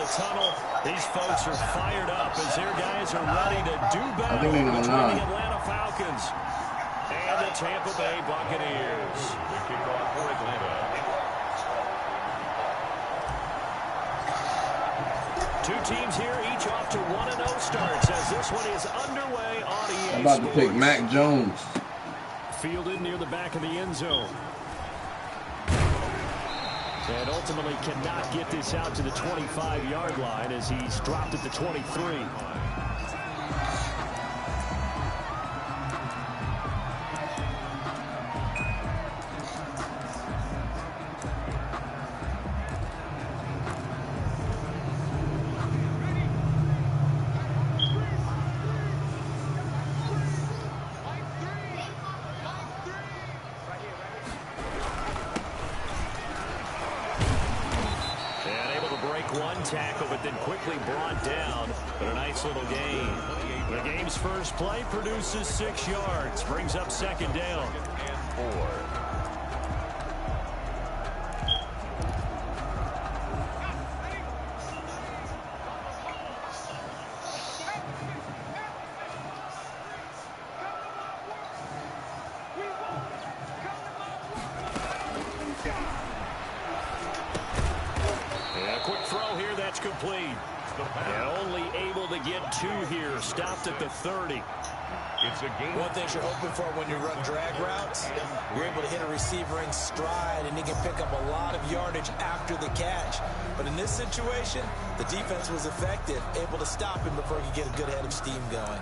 the tunnel. These folks are fired up as their guys are ready to do battle between the Atlanta Falcons and the Tampa Bay Buccaneers. The kickoff for Atlanta. Two teams here, each off to 1-0 starts as this one is underway on EA I'm about Sports. to pick Mac Jones. Fielded near the back of the end zone. And ultimately cannot get this out to the 25-yard line as he's dropped at the 23. Tackle, but then quickly brought down. But a nice little gain. The game's first play produces 6 yards. Brings up second down. And 4. Complete. And only able to get 2 here. Stopped at the 30. It's a game. One thing you're hoping for when you run drag routes, you're able to hit a receiver in stride, and he can pick up a lot of yardage after the catch. But in this situation, the defense was effective, able to stop him before he could get a good head of steam going.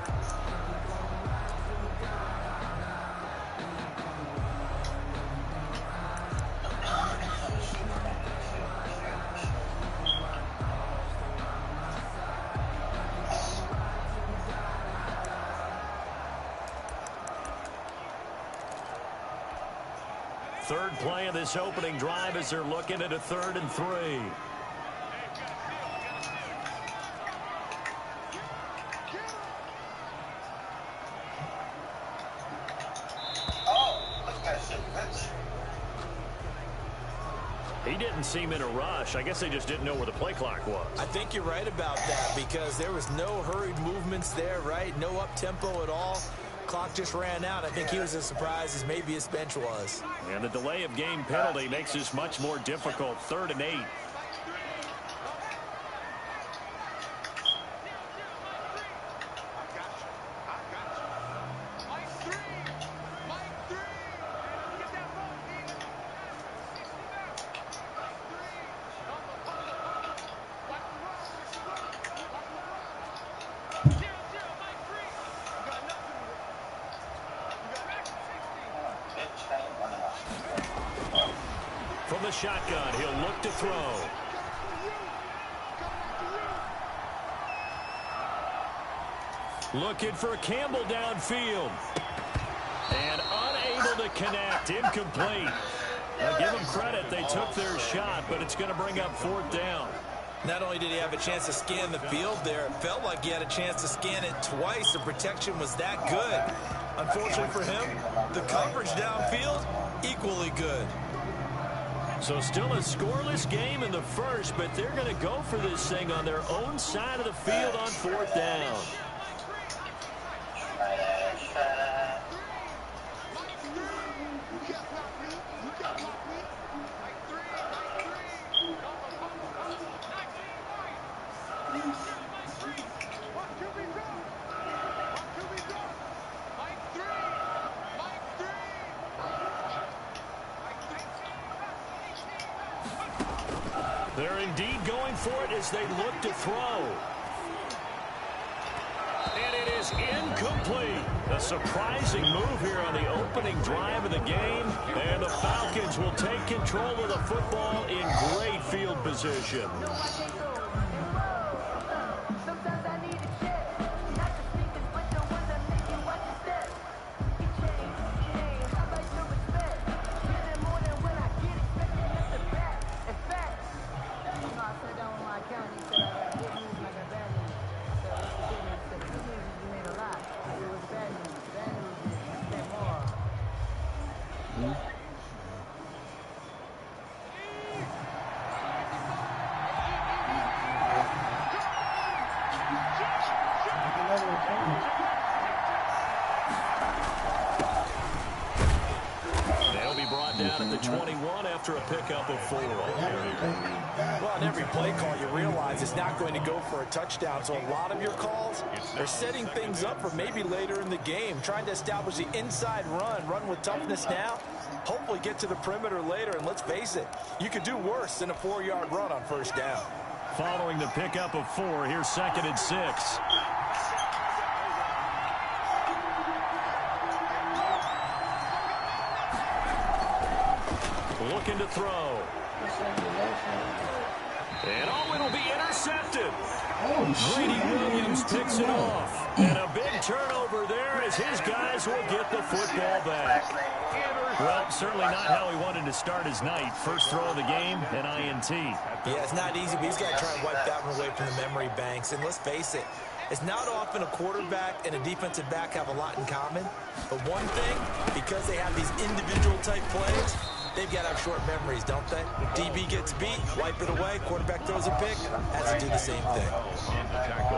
Third play of this opening drive as they're looking at a 3rd and 3. He didn't seem in a rush. I guess they just didn't know where the play clock was. I think you're right about that because there was no hurried movements there, right? No up-tempo at all. Clock just ran out. I think he was as surprised as maybe his bench was. And the delay of game penalty makes this much more difficult. 3rd and 8. From the shotgun, he'll look to throw. Looking for Campbell downfield. And unable to connect. Incomplete. Now give them credit. They took their shot, but it's going to bring up 4th down. Not only did he have a chance to scan the field there, it felt like he had a chance to scan it twice. The protection was that good. Unfortunately for him, the coverage downfield, equally good. So still a scoreless game in the first, but they're going to go for this thing on their own side of the field on 4th down. They're indeed going for it as they look to throw. And it is incomplete. A surprising move here on the opening drive of the game. And the Falcons will take control of the football in great field position. 21 after a pickup of 4. Well, on every play call, you realize it's not going to go for a touchdown. So a lot of your calls are setting things up for maybe later in the game, trying to establish the inside run with toughness now, hopefully get to the perimeter later. And let's face it, you could do worse than a 4-yard run on first down. Following the pickup of 4, here's 2nd and 6. Looking to throw. And it'll be intercepted. Grady Williams picks it off. And a big turnover there as his guys will get the football back. Well, certainly not how he wanted to start his night. First throw of the game, an INT. Yeah, it's not easy, but he's got to try and wipe that one away from the memory banks. And let's face it, it's not often a quarterback and a defensive back have a lot in common. But one thing, because they have these individual type plays, they've got to have short memories, don't they? DB gets beat, wipe it away, quarterback throws a pick, has to do the same thing.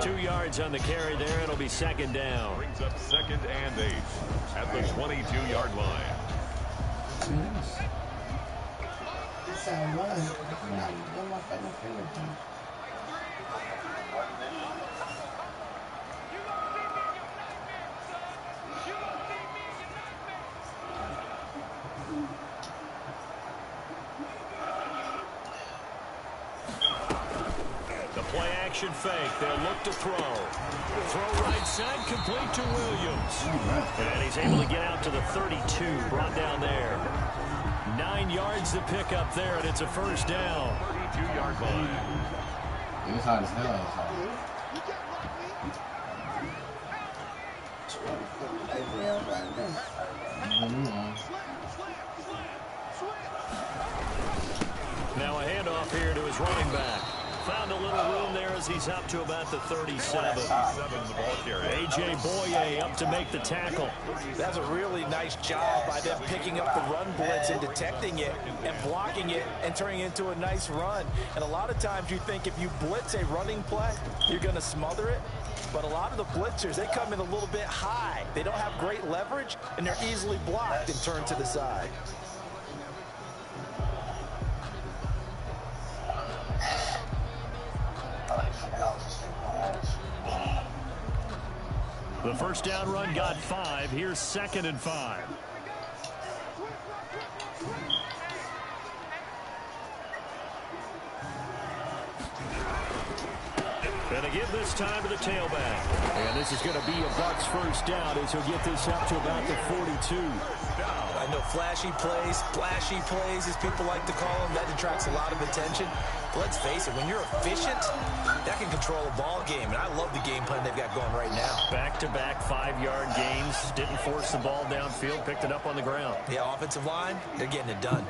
2 yards on the carry there. It'll be 2nd down. Brings up 2nd and 8 at the 22-yard line. Play-action fake. They'll look to throw. Throw right side, complete to Williams. And he's able to get out to the 32, brought down there. 9 yards to pick up there, and it's a first down. 32-yard line. It was hot as hell. Now a handoff here to his running back. Found a little room there as he's up to about the 37. A.J. Boye up to make the tackle. That's a really nice job by them picking up the run blitz and detecting it and blocking it and turning it into a nice run. And a lot of times you think if you blitz a running play, you're going to smother it. But a lot of the blitzers, they come in a little bit high. They don't have great leverage, and they're easily blocked and turned to the side. The first down run got 5. Here's 2nd and 5. And to give this time to the tailback. And this is going to be a Bucs first down as he'll get this up to about the 42. I know flashy plays, as people like to call them, that attracts a lot of attention. But let's face it, when you're efficient, that can control a ball game. And I love the game plan they've got going right now. Back-to-back 5-yard gains. Didn't force the ball downfield. Picked it up on the ground. Yeah, offensive line, they're getting it done.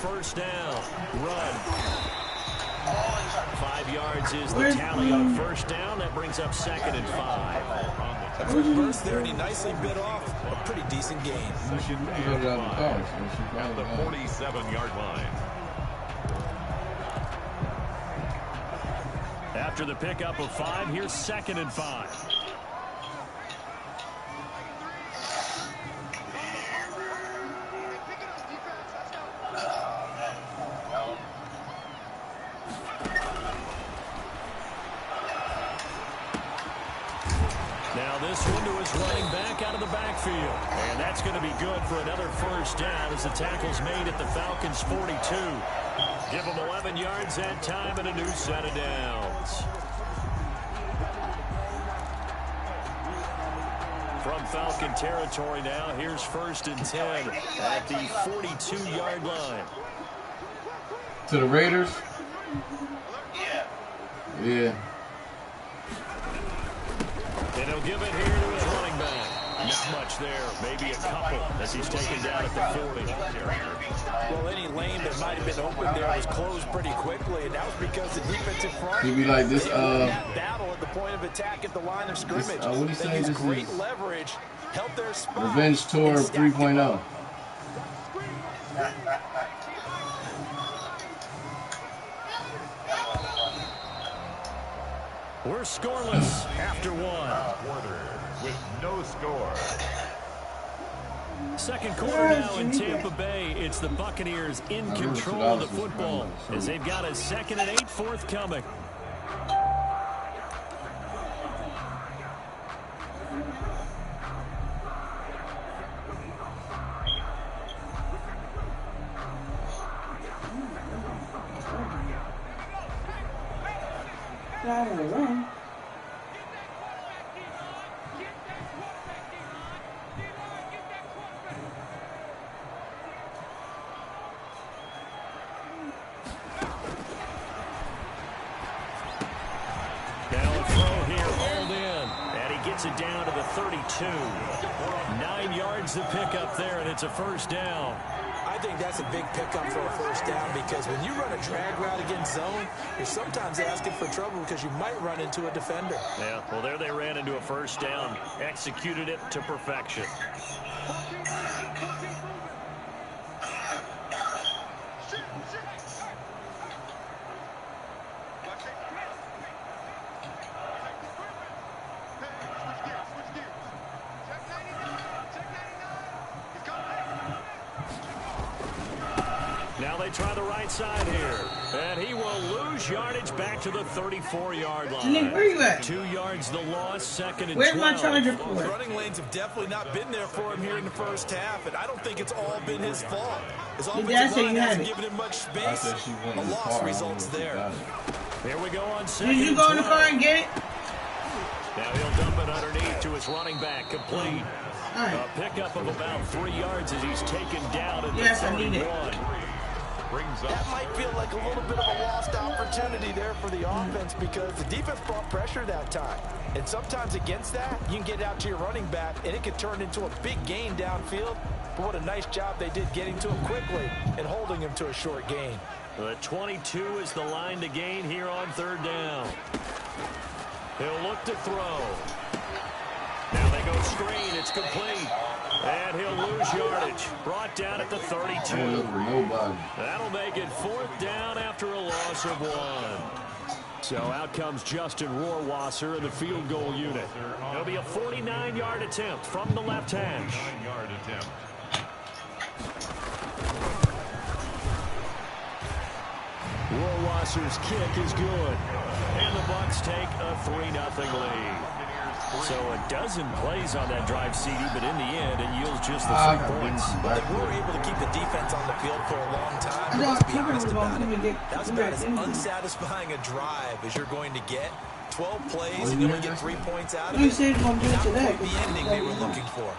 First down, run. 5 yards is the tally on first down. That brings up 2nd and 5. A quick burst there, and he nicely bit off a pretty decent gain. At the 47-yard line. After the pickup of 5, here's 2nd and 5. This one to his running back out of the backfield. And that's going to be good for another first down as the tackle's made at the Falcons' 42. Give them 11 yards that time and a new set of downs. From Falcon territory now, here's 1st and 10 at the 42-yard line. To the Raiders? Yeah. And he'll give it here to his running back. much there. Maybe a couple as he's taken down at the 40. Well, any lane that might have been open there was closed pretty quickly, and that was because the defensive front. He'd be like this. That battle at the point of attack at the line of scrimmage. What do you say? This great is leverage, help their spot. Revenge Tour 3.0. We're scoreless after one. Quarter with no score. Second quarter now in Tampa Bay. It's the Buccaneers in control of the football as they've got a 2nd and 8 forthcoming. It down to the 32. 9 yards to pick up there, and it's a first down. I think that's a big pickup for a first down because when you run a drag route against zone, you're sometimes asking for trouble because you might run into a defender. Yeah, well, there they ran into a first down. Executed it to perfection. Now they try the right side here. And he will lose yardage back to the 34-yard line. Nick, where you at? 2 yards the loss, 2nd and 12. Where's my charger for? Running lanes have definitely not been there for him here in the first half, and I don't think it's all been his fault. His offensive line hasn't given him much space. A loss results there. Here we go on 2nd. Did you go in the car and get it? Now he'll dump it underneath to his running back, complete. Right. A pickup of about 3 yards as he's taken down at the 31. That might feel like a little bit of a lost opportunity there for the offense because the defense brought pressure that time. And sometimes against that, you can get out to your running back, and it can turn into a big gain downfield. But what a nice job they did getting to him quickly and holding him to a short gain. The 22 is the line to gain here on 3rd down. He'll look to throw. Now they go screen. It's complete. And he'll lose yardage. Brought down at the 32. That'll make it 4th down after a loss of 1. So out comes Justin Rohrwasser in the field goal unit. It'll be a 49-yard attempt from the left hash. 49-yard attempt. Rohrwasser's kick is good. And the Bucs take a 3-0 lead. So a dozen plays on that drive, CD, but in the end, it yields just the 3 points. But they were able to keep the defense on the field for a long time. Let's be honest about it. That's about as unsatisfying a drive as you're going to get. 12 plays and you only get 3 points out of it. Not quite the ending they were looking for.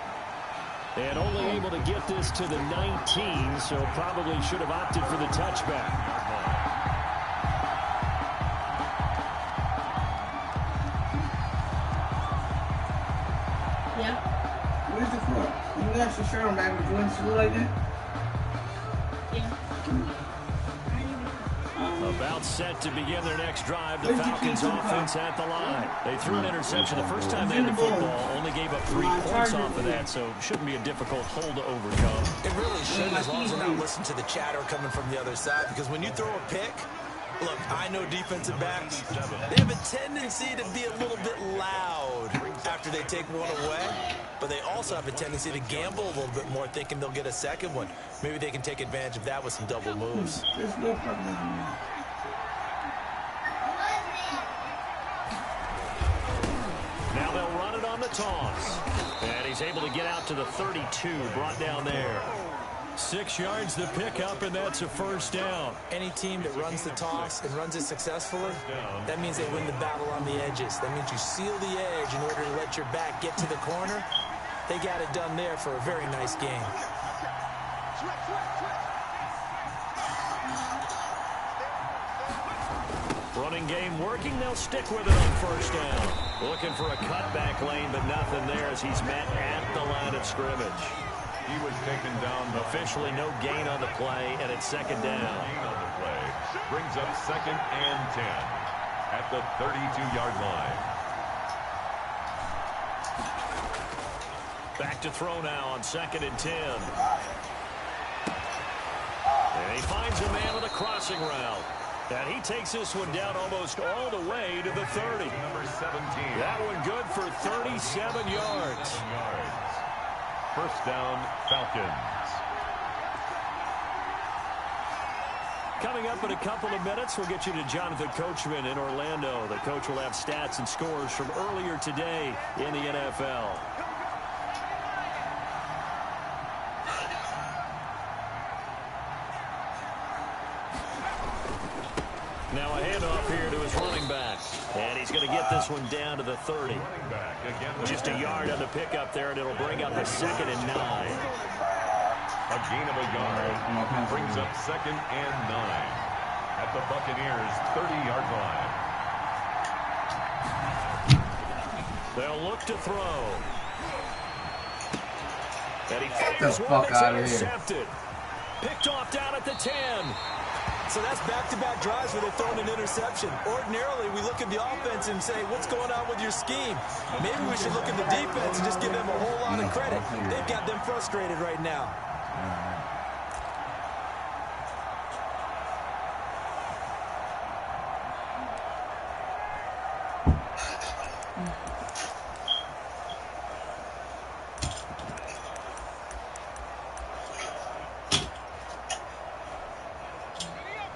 And only able to get this to the 19, so probably should have opted for the touchback. Where's the floor? You got your shirt on back, but you want to do like that? About set to begin their next drive. The Falcons offense at the line. They threw an interception the first time they had the football. Only gave up 3 points off of that, so shouldn't be a difficult hole to overcome. It really shouldn't, as long as they're not listening to the chatter coming from the other side, because when you throw a pick, look, I know defensive backs, they have a tendency to be a little bit loud after they take one away, but they also have a tendency to gamble a little bit more, thinking they'll get a second one. Maybe they can take advantage of that with some double moves. Now they'll run it on the toss. And he's able to get out to the 32, brought down there. 6 yards to pick up, and that's a first down. Any team that runs the toss and runs it successfully, that means they win the battle on the edges. That means you seal the edge in order to let your back get to the corner. They got it done there for a very nice game. From Running game working. They'll stick with it on first down. Looking for a cutback lane, but nothing there as he's met at the line of scrimmage. He was taken down. Officially no gain on the play, and it's second down. Gain on the play brings up 2nd and 10 at the 32-yard line. Back to throw now on 2nd and 10. And he finds a man with a crossing route. And he takes this one down almost all the way to the 30. Number 17. That one good for 37 yards. First down, Falcons. Coming up in a couple of minutes, we'll get you to Jonathan Coachman in Orlando. The coach will have stats and scores from earlier today in the NFL. Now a handoff here to his running back. And he's going to get this one down to the 30. Just a yard on the pickup there, and it'll bring up a 2nd and 9. A gain of a yard brings up 2nd and 9 at the Buccaneers' 30-yard line. They'll look to throw. And he Get the fires one fuck that's out of intercepted. Picked off down at the 10. So that's back-to-back drives where they're throwing an interception. Ordinarily, we look at the offense and say, what's going on with your scheme? Maybe we should look at the defense and just give them a whole lot of credit. They've got them frustrated right now.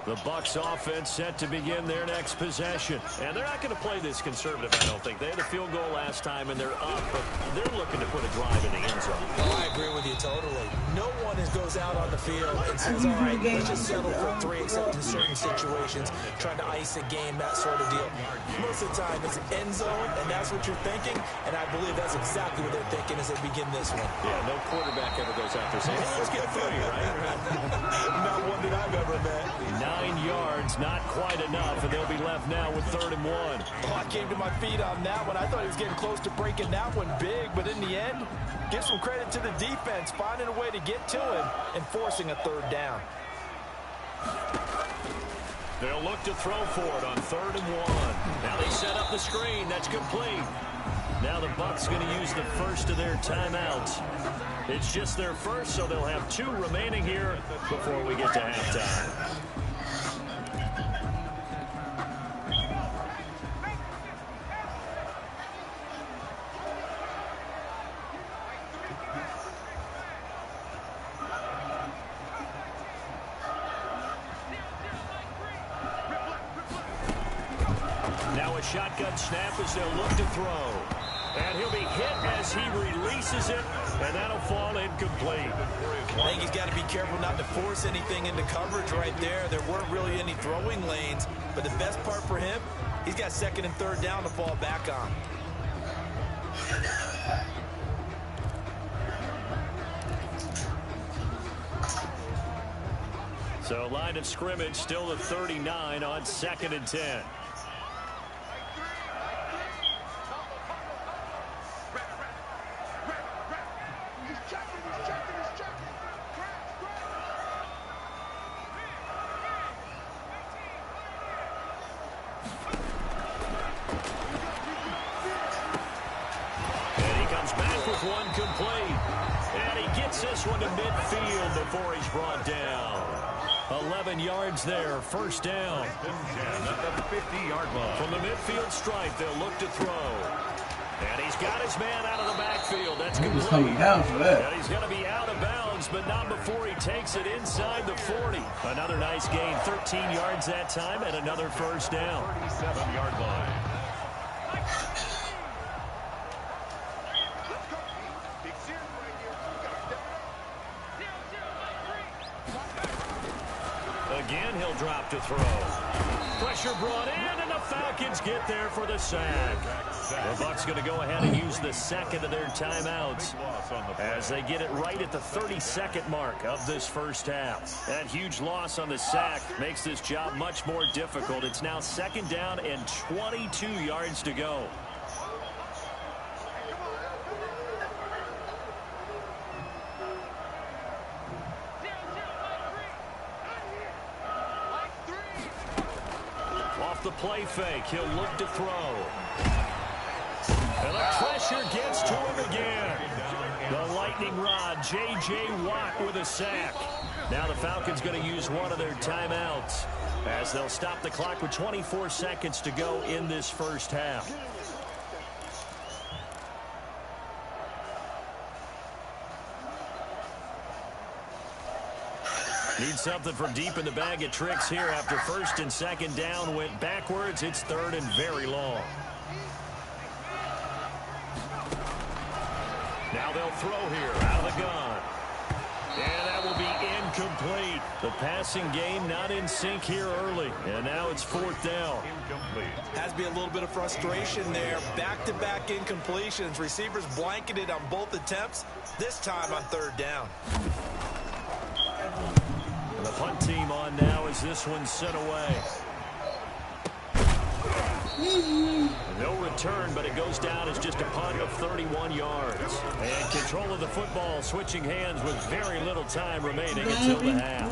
The Bucs offense set to begin their next possession. And they're not going to play this conservative, I don't think. They had a field goal last time, and they're up, but they're looking to put a drive in the end zone. Oh, I agree with you totally. No one goes out on the field and says, all right, let's just settle for 3, except in certain situations, trying to ice a game, that sort of deal. Most of the time, it's end zone, and that's what you're thinking, and I believe that's exactly what they're thinking as they begin this one. Yeah, no quarterback ever goes out there saying, hey, let's get 30, right? Not one that I've ever met. 9 yards, not quite enough, and they'll be left now with 3rd and 1. Oh, I came to my feet on that one. I thought he was getting close to breaking that one big, but in the end, give some credit to the defense, finding a way to get to him and forcing a 3rd down. They'll look to throw for it on 3rd and 1. Now they set up the screen. That's complete. Now the Bucs going to use the first of their timeouts. It's just their first, so they'll have 2 remaining here before we get to halftime. Now a shotgun snap as they'll look to throw. And he'll be hit as he releases it, and that'll fall incomplete. I think he's got to be careful not to force anything into coverage right there. There weren't really any throwing lanes, but the best part for him, he's got 2nd and 3rd down to fall back on. So line of scrimmage still at 39 on 2nd and 10. One complete, and he gets this one to midfield before he's brought down. 11 yards there, 1st down. At the 50-yard line. From the midfield stripe, they'll look to throw. And he's got his man out of the backfield. That's complete. He's coming down for that. And he's going to be out of bounds, but not before he takes it inside the 40. Another nice gain, 13 yards that time, and another 1st down. 37-yard line. Again, he'll drop out to throw. Pressure brought in, and the Falcons get there for the sack. The Bucs going to go ahead and use the second of their timeouts as they get it right at the 32nd mark of this first half. That huge loss on the sack makes this job much more difficult. It's now 2nd down and 22 yards to go. Off the play fake, he'll look to throw. And the pressure gets to him again. The lightning rod, J.J. Watt with a sack. Now the Falcons going to use one of their timeouts as they'll stop the clock with 24 seconds to go in this first half. Need something from deep in the bag of tricks here after 1st and 2nd down went backwards. It's 3rd and very long. Now they'll throw here out of the gun. And that will be incomplete. The passing game not in sync here early. And now it's 4th down. Incomplete. Has to be a little bit of frustration there. Back-to-back incompletions. Receivers blanketed on both attempts. This time on 3rd down. The punt team on now as this one's sent away. No return, but it goes down as just a punt of 31 yards. And control of the football switching hands with very little time remaining until the half.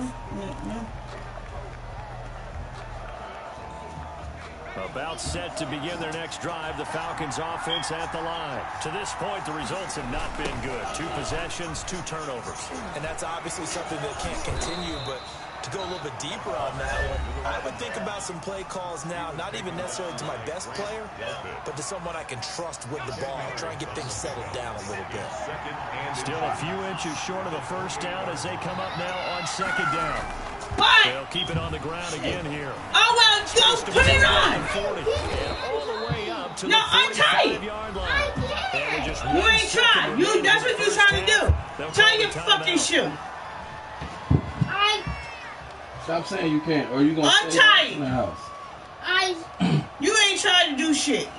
About set to begin their next drive, the Falcons offense at the line. To this point, the results have not been good. 2 possessions, 2 turnovers. And that's obviously something that can't continue, but to go a little bit deeper on that one, I would think about some play calls now, not even necessarily to my best player, but to someone I can trust with the ball. Try and get things settled down a little bit. Still a few inches short of a 1st down as they come up now on 2nd down. What? They'll keep it on the ground again here. Oh, well, go put it on. 40, and all the way up to the 45-yard line. And just you ain't trying. That's what you're trying to do. Tie your fucking shoe. Stop saying you can't, or you gonna stay in the house. You ain't trying to do shit.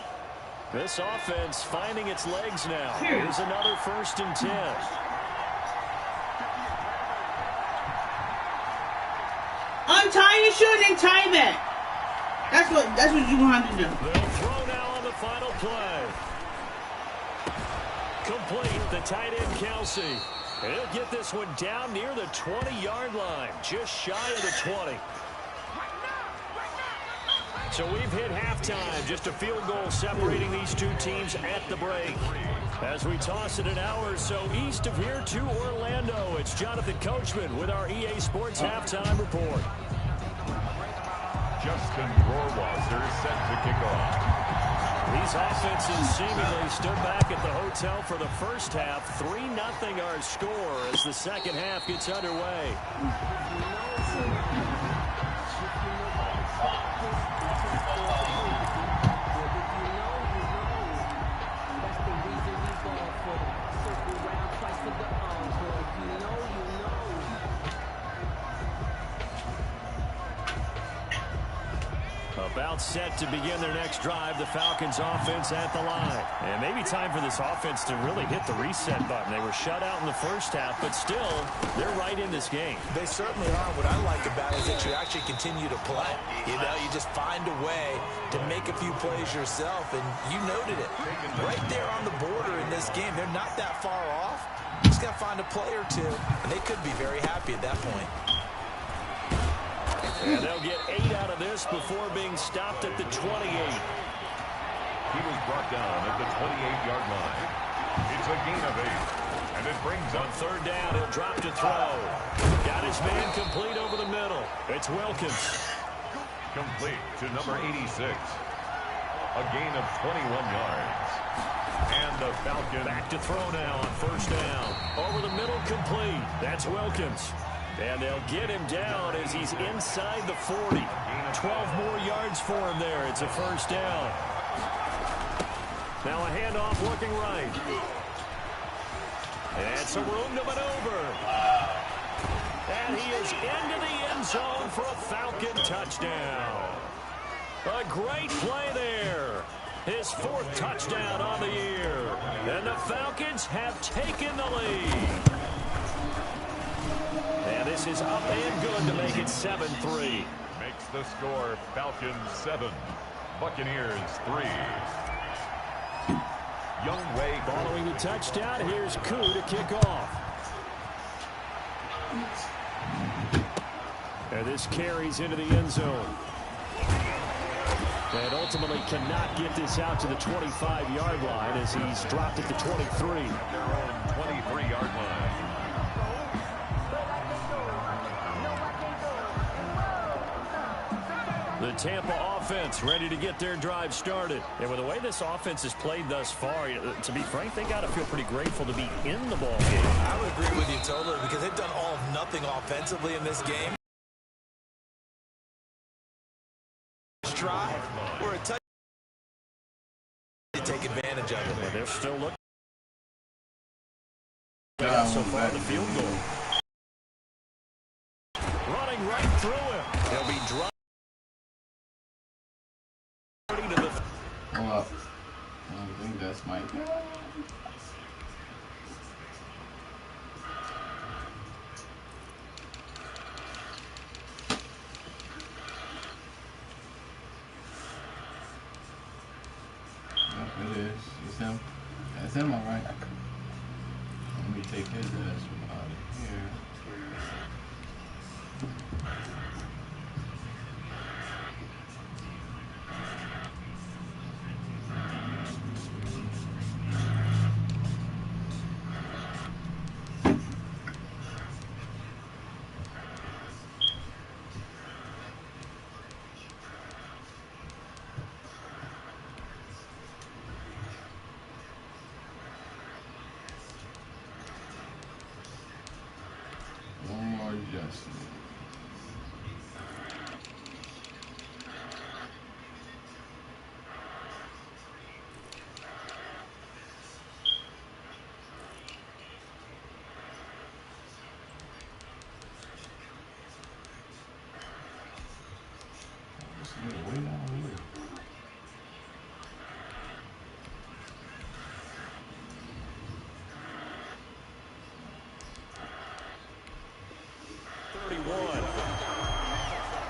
This offense finding its legs now. Here. Here's another 1st and 10. Untie your shoe and then tie it back. That's what you want to do. They'll throw now on the final play. Complete. The tight end, Kelsey. And he'll get this one down near the 20-yard line, just shy of the 20. So we've hit halftime, just a field goal separating these 2 teams at the break. As we toss it an hour or so east of here to Orlando, it's Jonathan Coachman with our EA Sports Halftime Report. Justin Rohrwasser set to kick off. These offenses seemingly stood back at the hotel for the first half. 3-0 our score as the second half gets underway. About set to begin their next drive, the Falcons offense at the line. And maybe time for this offense to really hit the reset button. They were shut out in the first half, but still, they're right in this game. They certainly are. What I like about it is that you actually continue to play. You know, you just find a way to make a few plays yourself, and you noted it. Right there on the border in this game, they're not that far off. Just got to find a play or two, and they could be very happy at that point. And they'll get 8 out of this before being stopped at the 28. He was brought down at the 28-yard line. It's a gain of 8, and it brings up 3rd down. He'll drop to throw. Got his man complete over the middle. It's Wilkins. complete to number 86. A gain of 21 yards. And the Falcons back to throw now on 1st down. Over the middle, complete. That's Wilkins. And they'll get him down as he's inside the 40. 12 more yards for him there. It's a 1st down. Now a handoff looking right. And some room to maneuver. And he is into the end zone for a Falcon touchdown. A great play there. His 4th touchdown on the year. And the Falcons have taken the lead. And this is up and good to make it 7-3. Makes the score Falcons 7, Buccaneers 3. Young Way following the touchdown. Here's Koo to kick off. And this carries into the end zone. And ultimately cannot get this out to the 25-yard line as he's dropped at the 23. Their own 23-yard line. The Tampa offense ready to get their drive started. And with the way this offense has played thus far, to be frank, they got to feel pretty grateful to be in the ball game. I would agree with you totally because they've done all of nothing offensively in this game. Try. We're a touch to take advantage of it. But they're still looking. So far, the field goal. Running right through him. He'll be dropped. Hold up. I think that's my guy. Yep, it is. It's him. That's him, all right. Let me take his ass from out of here. Justin. Way down here.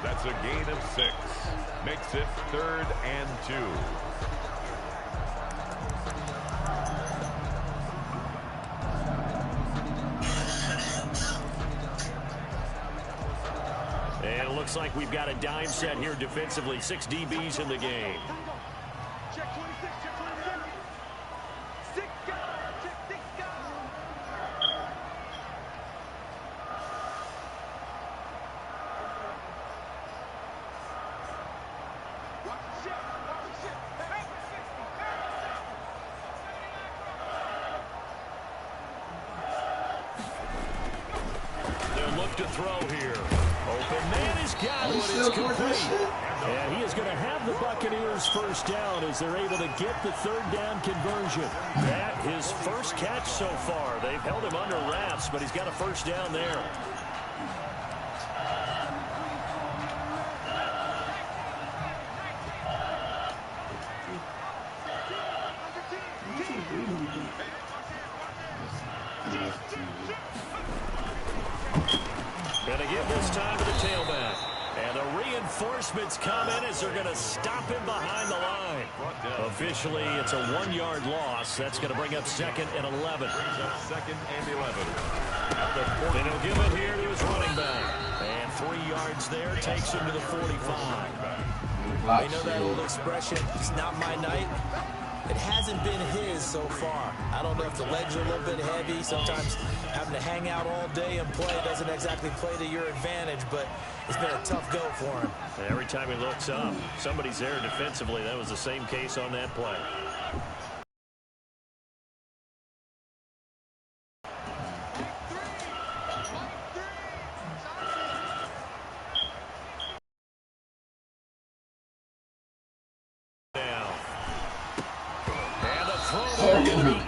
That's a gain of 6. Makes it 3rd and 2. And it looks like we've got a dime set here defensively. 6 DBs in the game. To throw here. Open man has got it. It's complete. And he is going to have the Buccaneers first down as they're able to get the 3rd down conversion. That his first catch so far. They've held him under wraps, but he's got a first down there. Going to give this time to the tailback. And the reinforcements come in as they're going to stop him behind the line. Officially, it's a 1-yard loss. That's going to bring up 2nd and 11. 2nd and 11. And he'll give it here to his running back. And 3 yards there takes him to the 45. You know that old expression, it's not my night? It hasn't been his so far. I don't know if the legs are a little bit heavy. Sometimes having to hang out all day and play doesn't exactly play to your advantage, but it's been a tough go for him. And every time he looks up, somebody's there defensively. That was the same case on that play.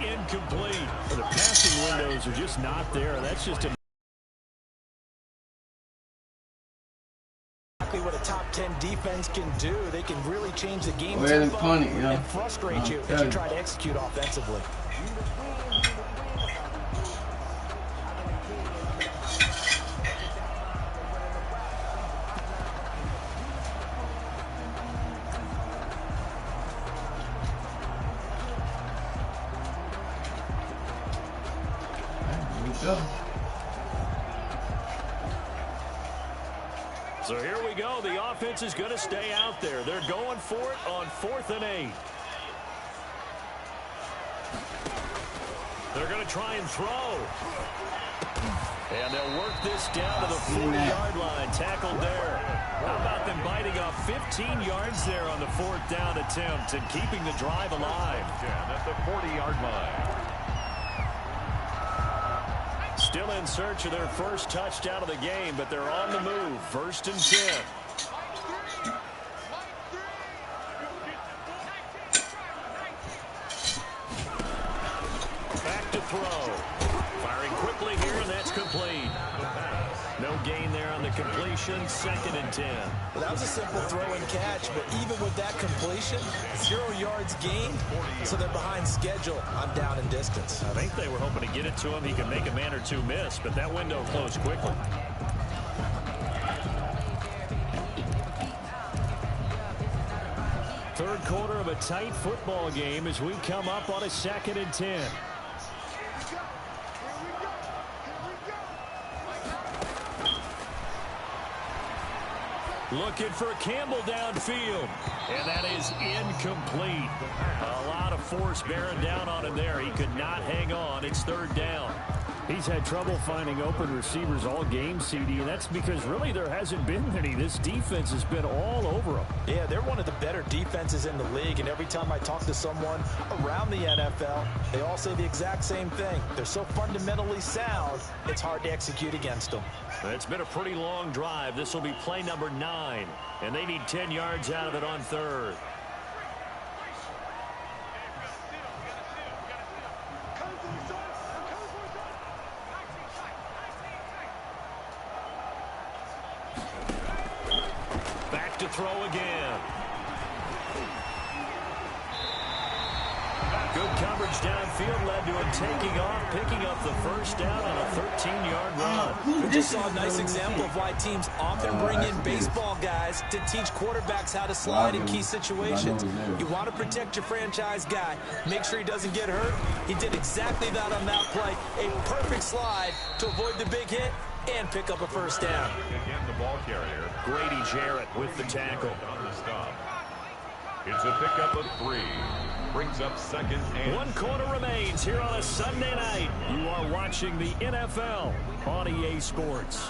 Incomplete. The passing windows are just not there. That's just a defense can do. They can really change the game tempo and frustrate you as you try to execute offensively. So here we go. The offense is going to stay out there. They're going for it on 4th and 8. They're going to try and throw. And they'll work this down to the 40-yard line. Tackled there. How about them biting off 15 yards there on the 4th down attempt and keeping the drive alive? At the 40-yard line. Still in search of their first touchdown of the game, but they're on the move. 1st and 10. Back to throw. Firing quickly here, and that's complete. No gain there on the completion. 2nd and 10. Well, that was a simple throw and catch, but even with that completion, 0 yards gained, so they're behind schedule on down and distance. I think they were hoping to get it to him. He could make a man or two miss, but that window closed quickly. Third quarter of a tight football game as we come up on a 2nd and 10. Looking for Campbell downfield. And that is incomplete. A lot of force bearing down on him there. He could not hang on. It's 3rd down. He's had trouble finding open receivers all game, CD, and that's because really there hasn't been many. This defense has been all over him. Yeah, they're one of the better defenses in the league, and every time I talk to someone around the NFL, they all say the exact same thing. They're so fundamentally sound, it's hard to execute against them. It's been a pretty long drive. This will be play number 9, and they need 10 yards out of it on 3rd. Back to throw again. Good coverage downfield led to him taking off, picking up the 1st down on a 13-yard run. We just saw a nice example of why teams often bring in baseball guys to teach quarterbacks how to slide in key situations. You want to protect your franchise guy. Make sure he doesn't get hurt. He did exactly that on that play. A perfect slide to avoid the big hit and pick up a 1st down. Again, the ball carrier. Grady Jarrett with the tackle. On the stop. It's a pickup of 3. Brings up 2nd and 1 quarter remains here on a Sunday night. You are watching the NFL on EA Sports.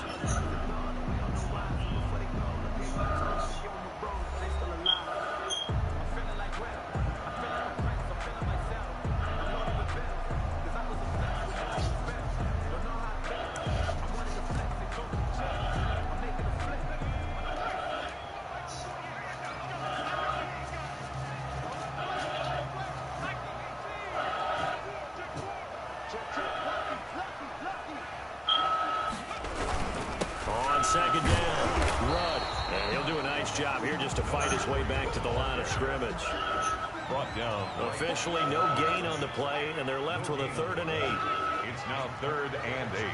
On 2nd down, Rudd. And he'll do a nice job here just to fight his way back to the line of scrimmage. brought down. Officially no gain on the play, and they're left with a 3rd and 8. It's now 3rd and 8.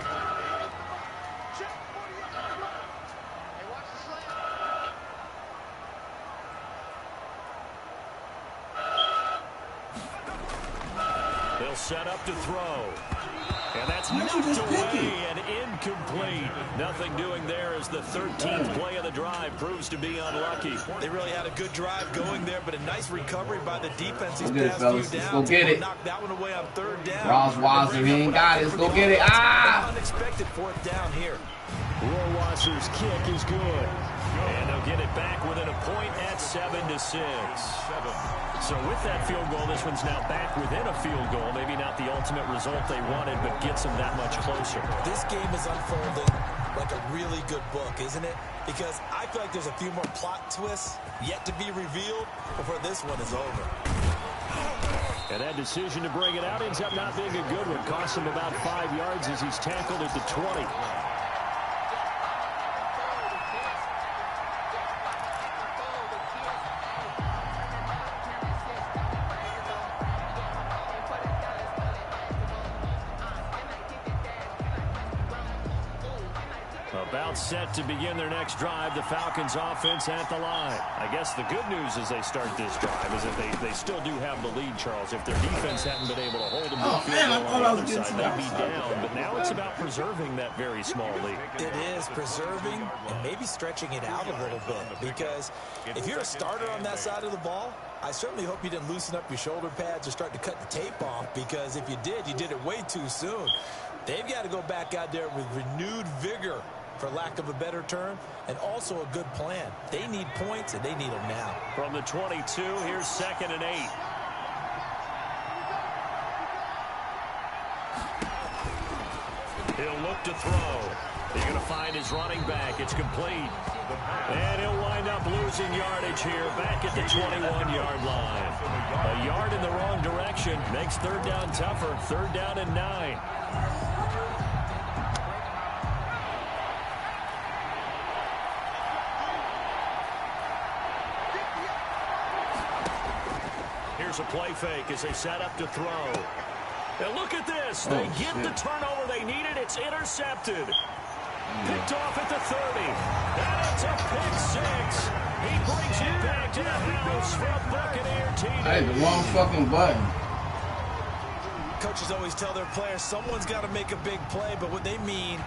They'll set up to throw. And that's knocked away and incomplete. Nothing doing there as the 13th play of the drive proves to be unlucky. They really had a good drive going there, but a nice recovery by the defense these Look at it, past fellas. few Let's downs. go get it. Knock that one away on 3rd down. Ross Weiser, he ain't got it. Let's go get it. Ah! Unexpected 4th down here. Rohrwasser's kick is good. And they'll get it back within a point at 7-6. So with that field goal, this one's now back within a field goal. Maybe not the ultimate result they wanted, but gets them that much closer. This game is unfolding like a really good book, isn't it? Because I feel like there's a few more plot twists yet to be revealed before this one is over. And that decision to bring it out ends up not being a good one. Costs him about 5 yards as he's tackled at the 20. About set to begin their next drive, the Falcons offense at the line. I guess the good news as they start this drive is that they still do have the lead, Charles. If their defense hadn't been able to hold them on the other side, they'd be down. But now it's about preserving that very small lead. It is preserving and maybe stretching it out a little bit, because if you're a starter on that side of the ball, I certainly hope you didn't loosen up your shoulder pads or start to cut the tape off, because if you did it way too soon. They've got to go back out there with renewed vigor, for lack of a better term, and also a good plan. They need points, and they need them now. From the 22, here's 2nd and 8. He'll look to throw. He's going to find his running back. It's complete. And he'll wind up losing yardage here back at the 21-yard line. A yard in the wrong direction makes 3rd down tougher. 3rd down and 9. Here's a play fake as they set up to throw. And look at this. They get the turnover they needed. It's intercepted. Picked off at the 30. And it's a pick 6. He brings it back to the house for a Buccaneer team. Hey, the wrong fucking button. Coaches always tell their players someone's got to make a big play, but what they mean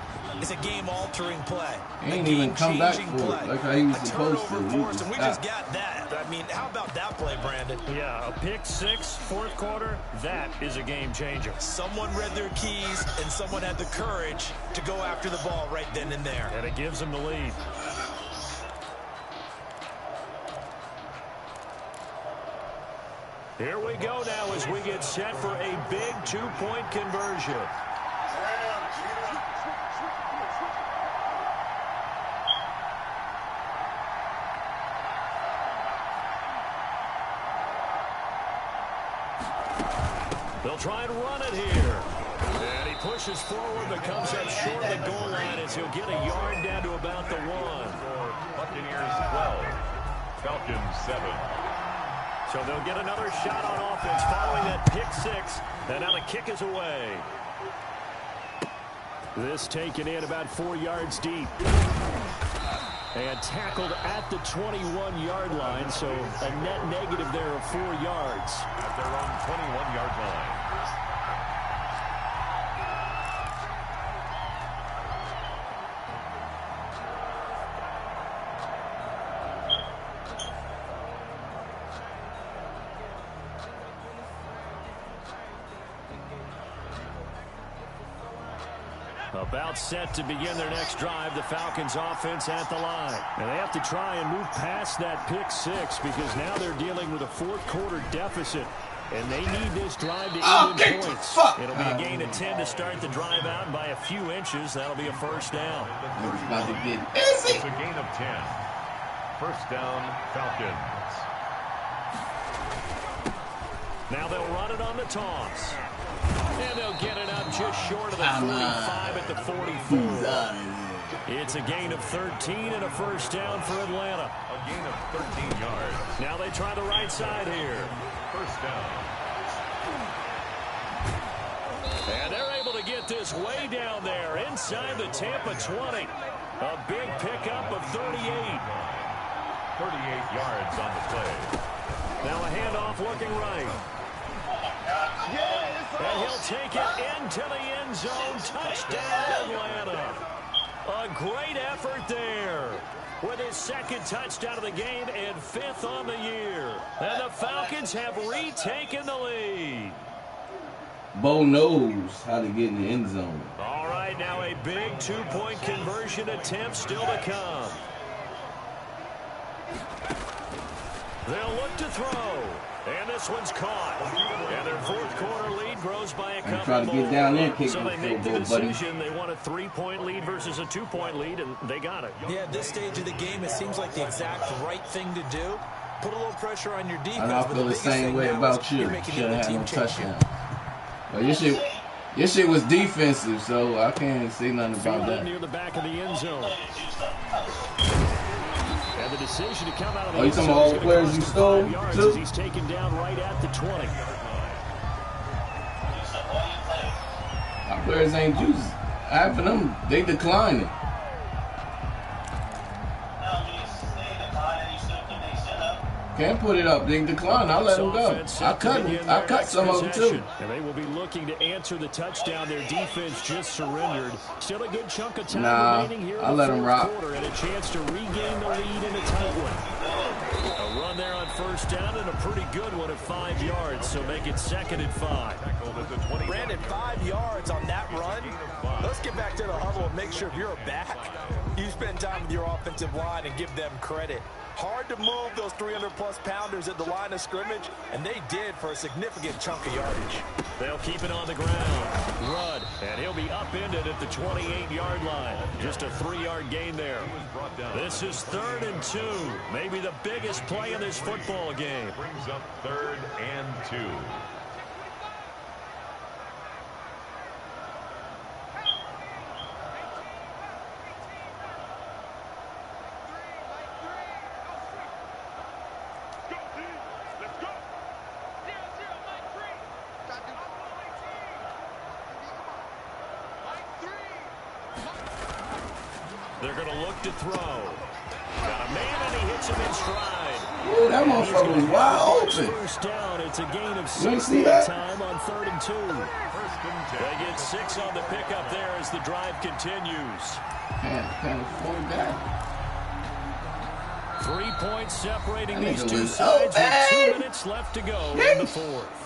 is a game-altering play. He ain't even come back for it like how he was supposed to. And we just got that. I mean, how about that play, Brandon? Yeah, a pick 6, 4th quarter, that is a game changer. Someone read their keys, and someone had the courage to go after the ball right then and there. And it gives them the lead. Here we go now as we get set for a big 2-point conversion. They'll try and run it here. And he pushes forward but comes up short of the goal line as he'll get a yard down to about the 1. Buccaneers 12, Falcons 7. So they'll get another shot on offense following that pick 6. And now the kick is away. This taken in about 4 yards deep. And tackled at the 21-yard line, so a net negative there of 4 yards. At their own 21-yard line. About set to begin their next drive, the Falcons offense at the line. And they have to try and move past that pick 6 because now they're dealing with a 4th quarter deficit. And they need this drive to end in points. It'll be a gain of 10 to start the drive out, and by a few inches, that'll be a 1st down. It's a gain of 10. 1st down, Falcons. Now they'll run it on the toss. And they'll get it up just short of the 45 at the 44. It's a gain of 13 and a 1st down for Atlanta. A gain of 13 yards. Now they try the right side here. 1st down. And they're able to get this way down there inside the Tampa 20. A big pickup of 38. 38 yards on the play. Now a handoff looking right. And he'll take it into the end zone. Touchdown, Atlanta. A great effort there with his 2nd touchdown of the game and 5th on the year. And the Falcons have retaken the lead. Bo knows how to get in the end zone. All right, now a big 2-point conversion attempt still to come. They'll look to throw. And this one's caught. And their 4th quarter lead grows by a couple try to get down there and kick so they the make the field goal, decision. They want a 3-point lead versus a 2-point lead, and they got it. Yeah, at this stage of the game, it seems like the exact right thing to do. Put a little pressure on your defense. And I feel the same way about you. Should have had no touchdown. But your shit was defensive, so I can't say nothing about that. Near the back of the end zone. And the decision to come out of the you talking about all the players you stole, too? He's taken down right at the 20. Our players ain't juice. Half of them, they declining. Can't put it up. They decline. I'll let them go. I cut some of them too. And they will be looking to answer the touchdown. Their defense just surrendered. Still a good chunk of time remaining here in the fourth quarter, and a chance to regain the lead in a tight one. A run there on first down, and a pretty good one at 5 yards. So make it 2nd and 5. Brandon, 5 yards on that run. Let's get back to the huddle and make sure if you're back, you spend time with your offensive line and give them credit. Hard to move those 300-plus pounders at the line of scrimmage, and they did for a significant chunk of yardage. They'll keep it on the ground. Rudd, and he'll be upended at the 28-yard line. Just a 3-yard gain there. This is 3rd and 2. Maybe the biggest play in this football game. Brings up 3rd and 2. They're going to look to throw. Got a man, and he hits him in stride. Ooh, that motherfucker was wide open. First down. It's a gain of 6 time on 3rd and 2. They get 6 on the pickup there as the drive continues. Can't afford that. 3 points separating these two sides with 2 minutes left to go in the fourth.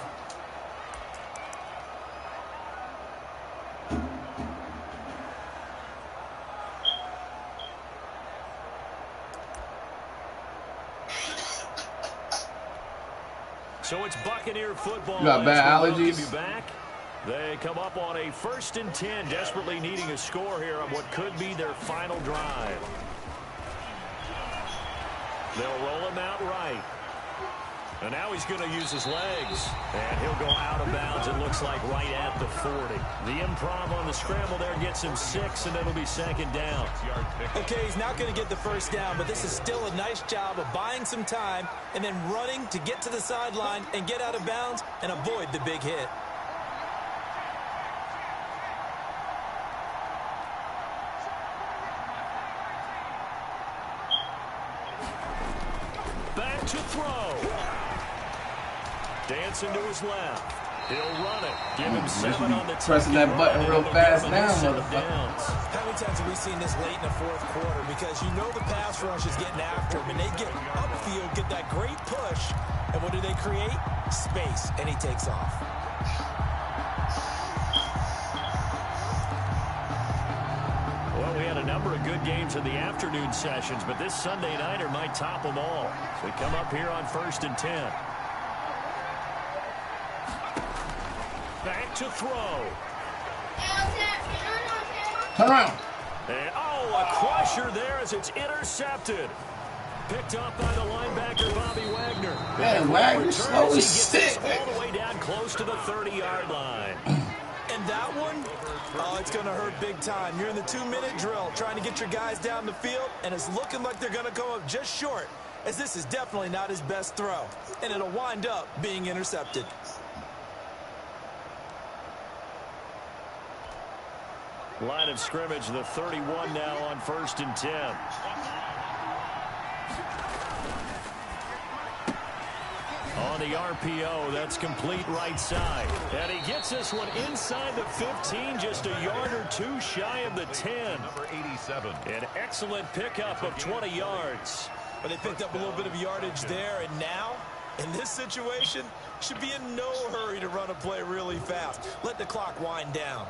So it's Buccaneer football. You got bad allergies? Back. They come up on a 1st and 10, desperately needing a score here on what could be their final drive. They'll roll him out right. And now he's going to use his legs. And he'll go out of bounds, it looks like, right at the 40. The improv on the scramble there gets him 6, and it'll be 2nd down. Okay, he's not going to get the first down, but this is still a nice job of buying some time and then running to get to the sideline and get out of bounds and avoid the big hit. Back to throw. Dancing to his left. He'll run it. Give him 7 on the ticket. Pressing that button real fast now, motherfucker. How many times have we seen this late in the fourth quarter? Because you know the pass rush is getting after him, and they get upfield, get that great push, and what do they create? Space, and he takes off. Well, we had a number of good games in the afternoon sessions, but this Sunday nighter might top them all. So we come up here on 1st and 10. Back to throw. Turn around. And, a crusher there as it's intercepted. Picked up by the linebacker, Bobby Wagner. Man, Wagner slow as shit. All the way down close to the 30-yard line. And that one, it's going to hurt big time. You're in the 2-minute drill trying to get your guys down the field, and it's looking like they're going to go up just short, as this is definitely not his best throw. And it'll wind up being intercepted. Line of scrimmage, the 31 now on 1st and 10. On the RPO, that's complete right side. And he gets this one inside the 15, just a yard or 2 shy of the 10. Number 87. An excellent pickup of 20 yards. But they picked up a little bit of yardage there, and now, in this situation, should be in no hurry to run a play really fast. Let the clock wind down.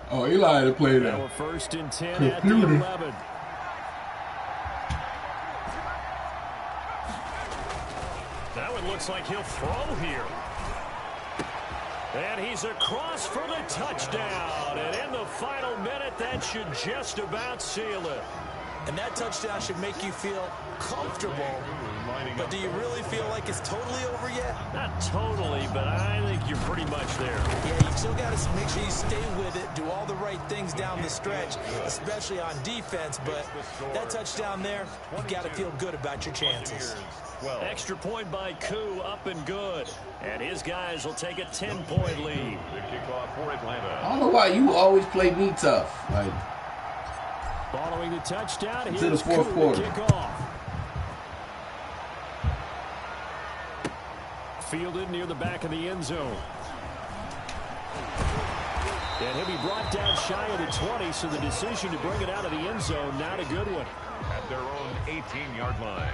Oh, Eli to play that. Now we're 1st and 10 at the 11. That one looks like he'll throw here. And he's across for the touchdown. And in the final minute, that should just about seal it. And that touchdown should make you feel comfortable. But do you really feel like it's totally over yet? Not totally, but I think you're pretty much there. Yeah, you still got to make sure you stay with it, do all the right things down the stretch, especially on defense. But that touchdown there, you've got to feel good about your chances. Extra point by Koo, up and good. And his guys will take a 10-point lead. The kickoff for Atlanta. I don't know why you always play me tough. Like, Following the touchdown, to the fourth quarter. Kickoff. Fielded near the back of the end zone. And he'll be brought down shy of the 20, so the decision to bring it out of the end zone, not a good one. At their own 18-yard line.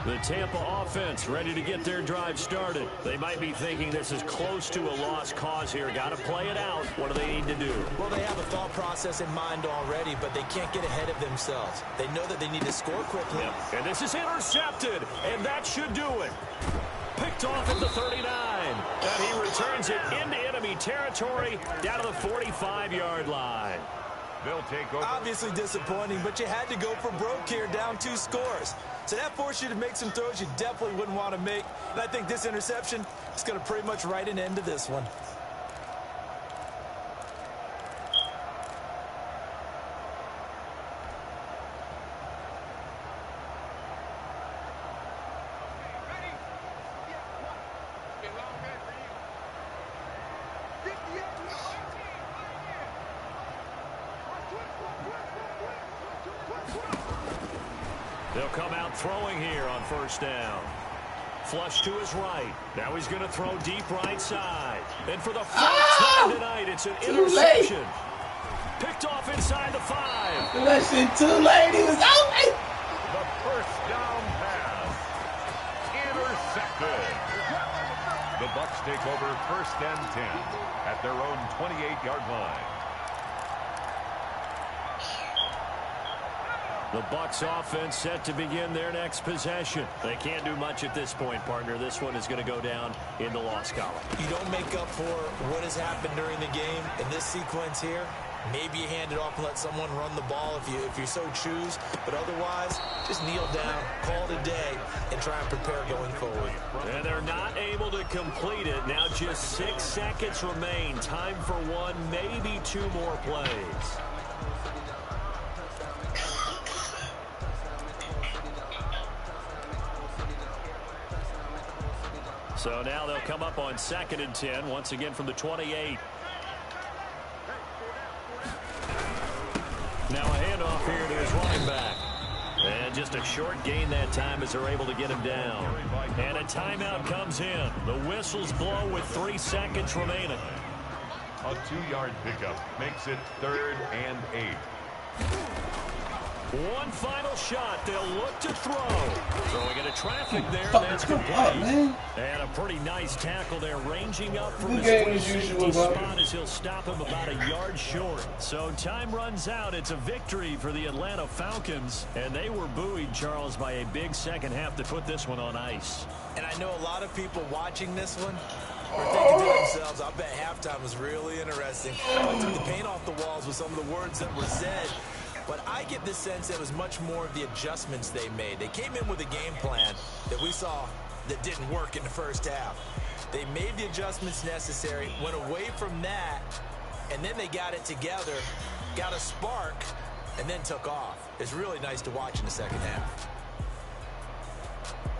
The Tampa offense ready to get their drive started. They might be thinking this is close to a lost cause here. Got to play it out. What do they need to do? Well, they have a thought process in mind already, but they can't get ahead of themselves. They know that they need to score quickly. Yep. And this is intercepted, and that should do it. Picked off at the 39, and he returns it into enemy territory down to the 45-yard line. They'll take over. Obviously disappointing, but you had to go for broke here, down 2 scores. So that forced you to make some throws you definitely wouldn't want to make. And I think this interception is going to pretty much write an end to this one. They'll come out throwing here on first down. Flush to his right. Now he's going to throw deep right side. And for the first time tonight, it's an interception. Picked off inside the 5. That shit too late. He was open. The first down pass. Intercepted. The Bucs take over first and 10 at their own 28-yard line. The Bucs offense set to begin their next possession. They can't do much at this point, partner. This one is going to go down in the loss column. You don't make up for what has happened during the game in this sequence here. Maybe you hand it off and let someone run the ball if you so choose. But otherwise, just kneel down, call it a day, and try and prepare going forward. And they're not able to complete it. Now just 6 seconds remain. Time for one, maybe 2 more plays. So now they'll come up on 2nd and 10, once again from the 28. Now a handoff here to his running back. And just a short gain that time as they're able to get him down. And a timeout comes in. The whistles blow with 3 seconds remaining. A 2-yard pickup makes it 3rd and 8. One final shot. They'll look to throw. Throwing into traffic there. That's complete. And a pretty nice tackle there, ranging up from his free safety spot as he'll stop him about a yard short. So time runs out. It's a victory for the Atlanta Falcons. And they were buoyed, Charles, by a big second half to put this one on ice. And I know a lot of people watching this one are thinking to themselves, I bet halftime was really interesting. I took the paint off the walls with some of the words that were said. But I get the sense that it was much more of the adjustments they made. They came in with a game plan that we saw that didn't work in the first half. They made the adjustments necessary, went away from that, and then they got it together, got a spark, and then took off. It's really nice to watch in the second half.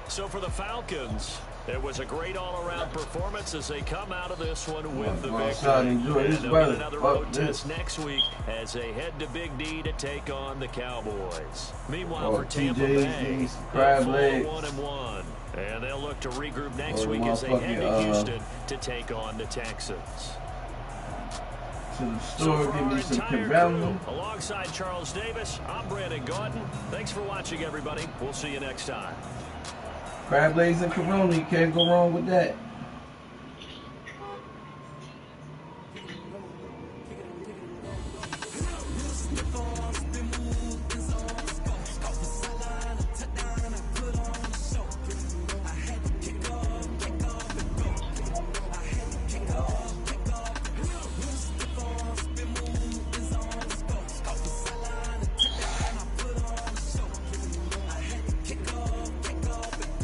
So for the Falcons, it was a great all-around performance as they come out of this one with the victory. And they'll get another road test next week as they head to Big D to take on the Cowboys. Meanwhile, for Tampa Bay, they're 1-1. And they'll look to regroup next week as they head to Houston to take on the Texans. To the store, give me some cabana. Alongside Charles Davis, I'm Brandon Gordon. Thanks for watching, everybody. We'll see you next time. Crab legs and Corona, you can't go wrong with that.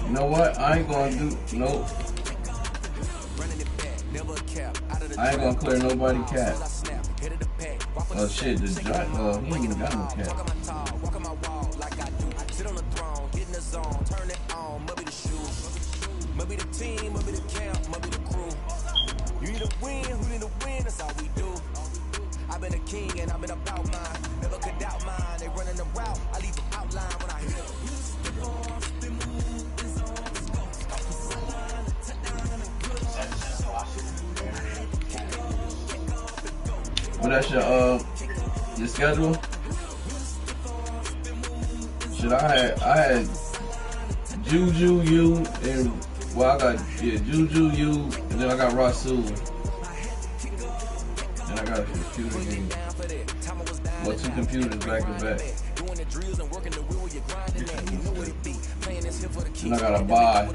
You know what? I ain't gonna do nope. I ain't gonna clear nobody cat. Oh shit, the he ain't even got no cat. Maybe the team, maybe the camp, maybe the crew. You need a win, who need a win, that's all we do. I I've been a king and I've been about mine. Never could doubt mine. They running the route. I leave them outline when I hit them. Well, that's your schedule. Shit, I had Juju, you, and well, I got Juju, you, and then I got Rasul. And I got a computer game. Well, 2 computers back to back. And I got a buy.